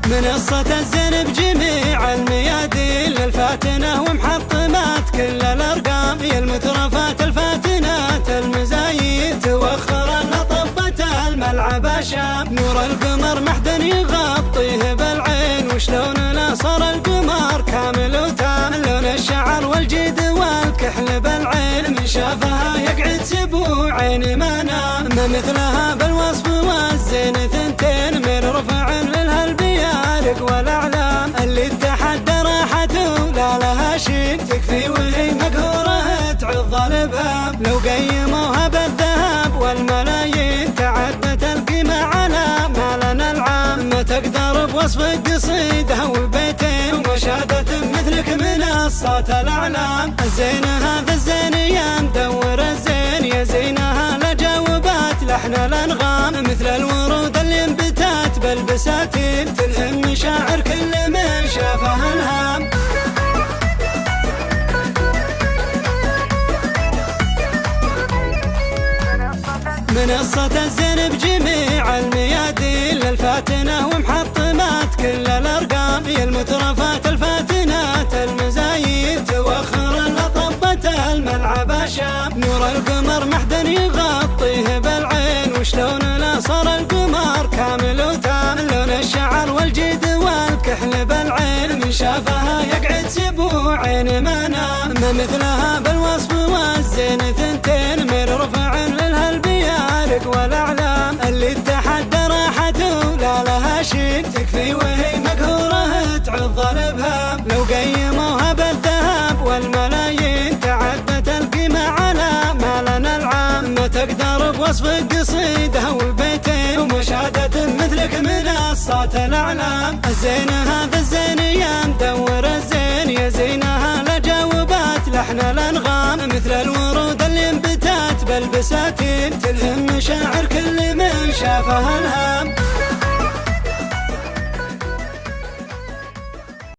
منصة الزين بجميع الميادين للفاتنة ومحطمات كل الأرقام، يا المترفات الفاتنات المزايد توخر لطبة الملعب شام. نور القمر محد يغطيه بالعين، وشلون ناصر القمر كامل وتام. لون الشعر والجيد والكحل بالعين، من شافها يقعد سبوعين ما نام. ما مثلها بالوصف والزين ثنتين، من رفع للها البيارق والأعلام. اللي اتحدى راحته لا لها شيء، تكفي وهي مقهورة تعض الابهام. لو قيموها بالذهب والملايين، تعدت القيمة على مالنا العام. ما تقدر بوصف قصيدة وبيتين، ومشادة مثلك من الصوت الأعلام. الزينها في الزين يا مدور الزين، يا زينها لجاوبات لحن الأنغام. مثل الورود اللي انبتات بالبساتين، تلهم مشاعر كل من شافها الهام. منصة الزين بجميع الميادين للفاتنة ومحطمات كل الأرقام، يا المترفات الفاتنات المزايد توخر لطبة الملعب شام. نور القمر محد يغطيه بالعين، وشلون ناصر القمر كامل وتام. لون الشعر والجيد والكحل بالعين، من شافها يقعد سبوعين ما نام. ما مثلها بالوصف والزين ثنتين، من رفع للها البيارق والأعلام. اللي اتحدى راحته لا لها شيء، تكفي وهي مقهورة تعض الابهام. لو قيموها بالذهب والملايين، تعدت القيمة على مالنا العام. ما تقدر بوصف قصيدة وبيتين، ومشادة مثلك من الصوت الأعلام. الزينها في الزين يا مدور الزين، يا زينها لجاوبات لحن الأنغام. مثل الورود اللي انبتات بالبساتين، تلهم مشاعر كل من شافها الهام.